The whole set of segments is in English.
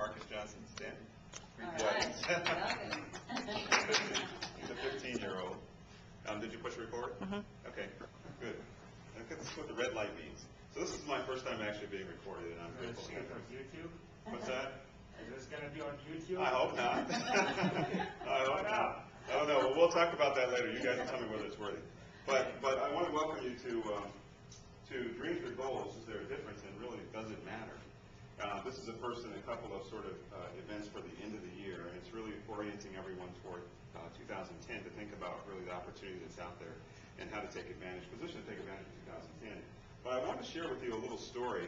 Marcus Johnson Stanton. All right, welcome. He's a 15-year-old. Did you push record? Okay, good. Okay, this is what the red light means. So this is my first time actually being recorded, and I'm grateful. Is this on YouTube? What's that? Is this going to be on YouTube? I hope not. I hope not. I don't know. Well, we'll talk about that later. You guys can tell me whether it's worthy. But I want to welcome you to Dreams or Goals. Is there a difference? And really, does it matter? This is the first in a couple of sort of events for the end of the year, and it's really orienting everyone toward 2010 to think about really the opportunity that's out there and how to take advantage, position to take advantage of 2010. But I want to share with you a little story,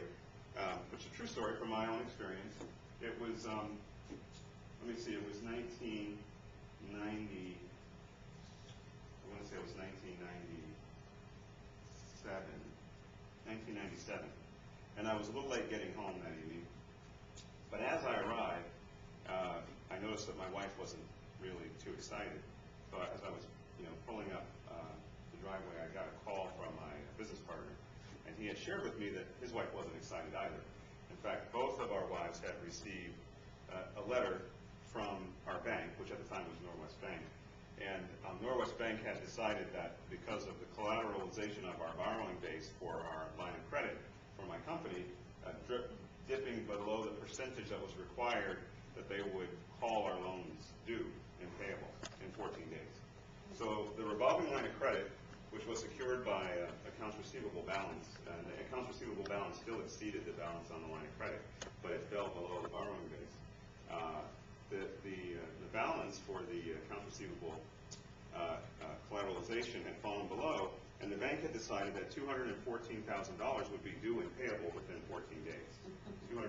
which is a true story from my own experience. It was, let me see, it was 1990, I want to say it was 1997, and I was a little late getting home that evening. But as I arrived, I noticed that my wife wasn't really too excited. So as I was, pulling up the driveway, I got a call from my business partner, and he had shared with me that his wife wasn't excited either. In fact, both of our wives had received a letter from our bank, which at the time was Norwest Bank. And Norwest Bank had decided that because of the collateralization of our borrowing base for our line of credit for my company, dipping below the percentage that was required, that they would call our loans due and payable in 14 days. So the revolving line of credit, which was secured by accounts receivable balance, and the accounts receivable balance still exceeded the balance on the line of credit, but it fell below the borrowing base. The balance for the accounts receivable collateralization had fallen below, and the bank had decided that $214,000 would be due and payable within 14 days. $214,000.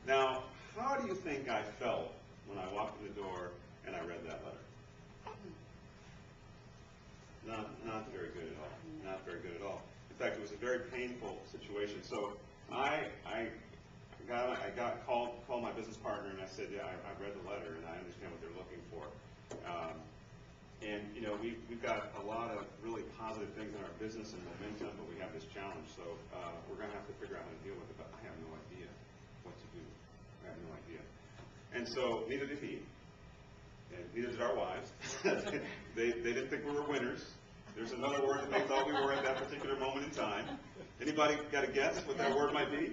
Now, how do you think I felt when I walked in the door and I read that letter? Not very good at all. Not very good at all. In fact, it was a very painful situation. So I called my business partner, and I said, yeah, I read the letter and I understand what they're looking for. And we've got a lot of really positive things in our business and momentum, but we have this challenge. So we're going to have to figure out how to deal with it. But I have no idea what to do. I have no idea. And so neither did he, and neither did our wives. They didn't think we were winners. There's another word that they thought we were at that particular moment in time. Anybody got a guess what that word might be?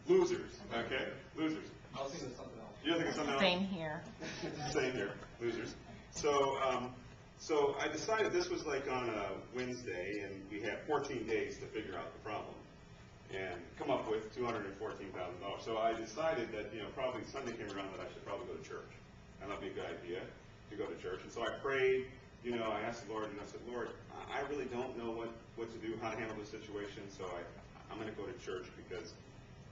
Losers. Okay, losers. I was thinking of something else. You're thinking of something else? Same here. Same here, losers. So I decided this was like on a Wednesday, and we had 14 days to figure out the problem and come up with $214,000. So I decided that probably Sunday came around that I should probably go to church, and that'd be a good idea to go to church. And so I prayed. I asked the Lord, and I said, Lord, I really don't know what to do, how to handle this situation. So I'm going to go to church because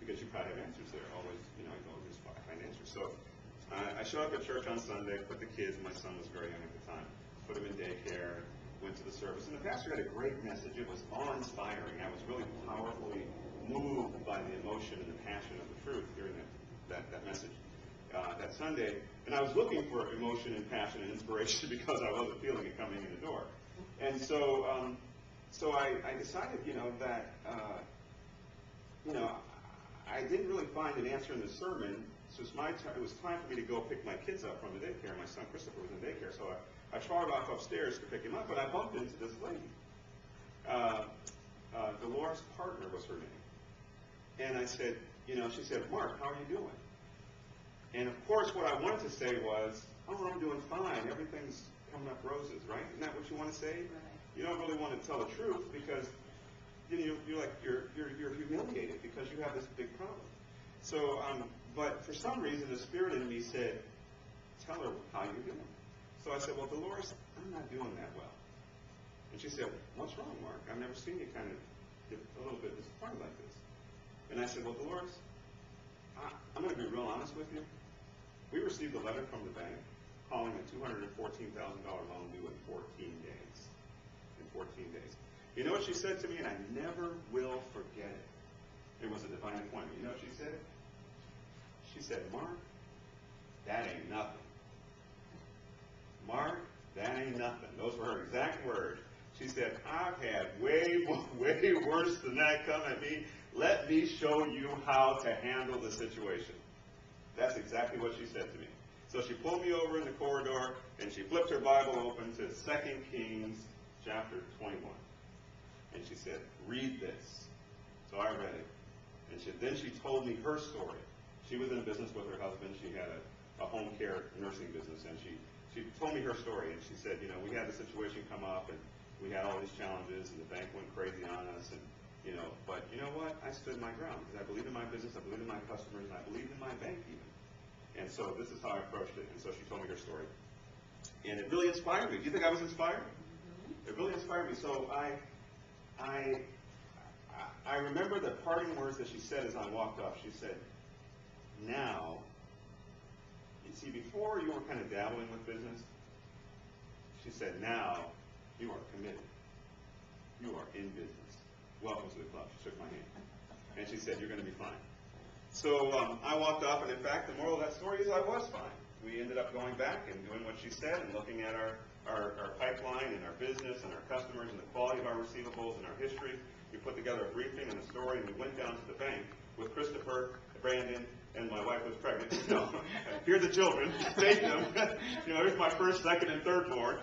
you probably have answers there. Always, I go just find answers. So I showed up at church on Sunday, put the kids, my son was very young at the time, put him in daycare, went to the service, and the pastor had a great message. It was awe-inspiring. I was really powerfully moved by the emotion and the passion of the truth during that message that Sunday. And I was looking for emotion and passion and inspiration because I wasn't feeling it coming in the door. And so I decided, that I didn't really find an answer in the sermon. So it was time for me to go pick my kids up from the daycare. My son Christopher was in daycare, so I trotted off upstairs to pick him up, but I bumped into this lady. Dolores Partner was her name. And I said, she said, Mark, how are you doing? And of course, what I wanted to say was, oh, I'm doing fine. Everything's coming up roses, right? Isn't that what you want to say? Right. You don't really want to tell the truth because you're humiliated because you have this big problem. So, but for some reason, the Spirit in me said, tell her how you're doing. So I said, well, Dolores, I'm not doing that well. And she said, what's wrong, Mark? I've never seen you kind of get a little bit disappointed like this. And I said, well, Dolores, I'm going to be real honest with you. We received a letter from the bank calling a $214,000 loan due in 14 days. In 14 days. You know what she said to me, and I never will forget it. It was a divine appointment. You know what she said? She said, Mark, that ain't nothing. Mark, that ain't nothing. Those were her exact words. She said, I've had way worse than that come at me let me show you how to handle the situation. That's exactly what she said to me. So she pulled me over in the corridor, and she flipped her Bible open to 2 Kings chapter 21. And she said, read this. So I read it. And then she told me her story. She was in business with her husband. She had a home care nursing business, and she told me her story. And she said, you know, we had the situation come up, and we had all these challenges, and the bank went crazy on us, and you know, but you know what? I stood my ground because I believed in my business, I believed in my customers, and I believed in my bank even. And so this is how I approached it. And so she told me her story, and it really inspired me. Do you think I was inspired? It really inspired me. So I remember the parting words that she said as I walked off. She said, now, you see, before you were kind of dabbling with business, she said, now you are committed. You are in business. Welcome to the club. She shook my hand. And she said, you're going to be fine. So I walked off, and in fact, the moral of that story is I was fine. We ended up going back and doing what she said and looking at our pipeline and our business and our customers and the quality of our receivables and our history. We put together a briefing and a story, and we went down to the bank with Christopher, Brandon, and my wife was pregnant. No, here are the children. Take them. You know, here's my first, second, and third born.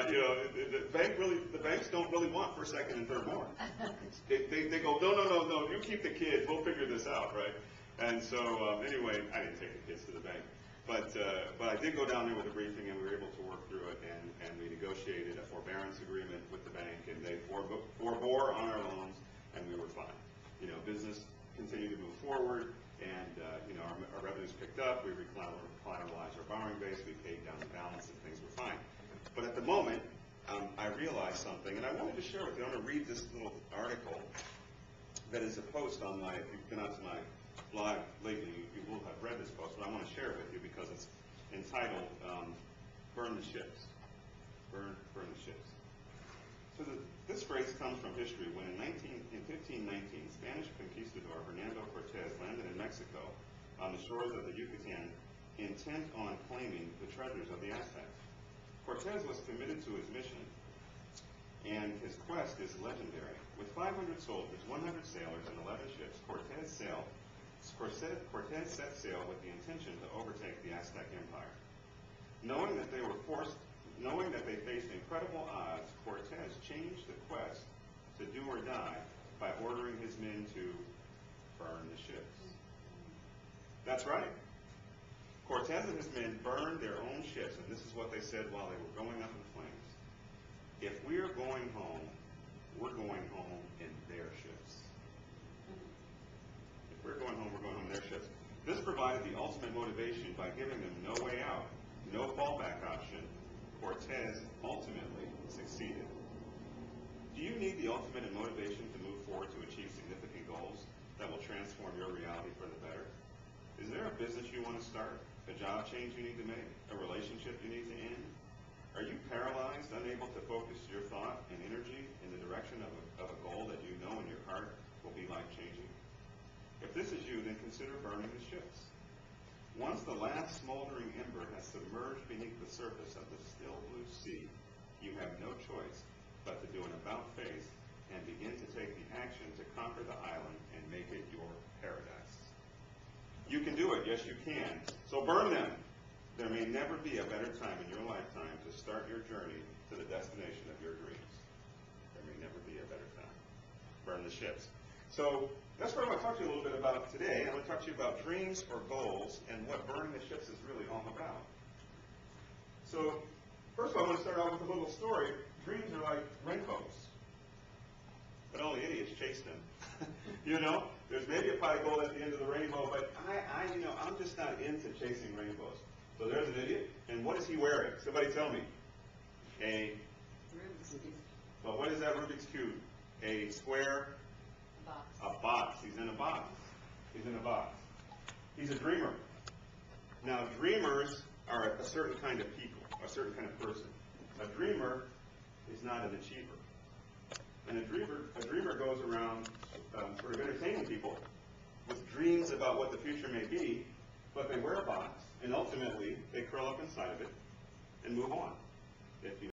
You know, the banks don't really want first, second, and third born. They go, no, you keep the kids. We'll figure this out, right? And so anyway, I didn't take the kids to the bank, but I did go down there with a briefing, and we were able to work through it, and we negotiated a forbearance agreement with the bank, and they forbore on our loans, and we were fine. You know, business continued to move forward. And, you know, our revenues picked up, we collateralized our borrowing base, we paid down the balance, and things were fine. But at the moment, I realized something, and I wanted to share with you. I'm going to read this little article that is a post on my, if you've been out to my blog lately, you will have read this post, but I want to share it with you because it's entitled, Burn the Ships. Burn the Ships. So this phrase comes from history when in 1519, Spanish conquistador Hernando Cortez landed in Mexico on the shores of the Yucatan, intent on claiming the treasures of the Aztecs. Cortez was committed to his mission, and his quest is legendary. With 500 soldiers, 100 sailors, and 11 ships, Cortez set sail with the intention to overtake the Aztec Empire. Knowing that they faced incredible odds, Cortez changed the quest to do or die by ordering his men to burn the ships. That's right. Cortez and his men burned their own ships, and this is what they said while they were going up in flames. If we are going home, we're going home in their ships. If we're going home, we're going home in their ships. This provided the ultimate motivation by giving them no way out, no fallback option. Cortez ultimately succeeded. Do you need the ultimate in motivation to move forward to achieve significant goals that will transform your reality for the better? Is there a business you want to start? A job change you need to make? A relationship you need to end? Are you paralyzed, unable to focus your thought and energy in the direction of a goal that you know in your heart will be life-changing? If this is you, then consider burning the ships. Once the last smoldering ember has submerged beneath the surface of the still blue sea, you have no choice but to do an about-face and begin to take the action to conquer the island and make it your paradise. You can do it, yes you can. So burn them. There may never be a better time in your lifetime to start your journey to the destination of your dreams. There may never be a better time. Burn the ships. So that's what I want to talk to you a little bit about today. I want to talk to you about dreams or goals and what burning the ships is really all about. So first of all, I want to start out with a little story. Dreams are like rainbows, but only idiots chase them. You know, there's maybe a pot of gold at the end of the rainbow, but I'm just not into chasing rainbows. So there's an idiot, and what is he wearing? Somebody tell me. Well, what is that Rubik's Cube? A square? A box. He's in a box. He's in a box. He's a dreamer. Now, dreamers are a certain kind of people, a certain kind of person. A dreamer is not an achiever. And a dreamer goes around sort of entertaining people with dreams about what the future may be, but they wear a box, and ultimately they curl up inside of it and move on. If you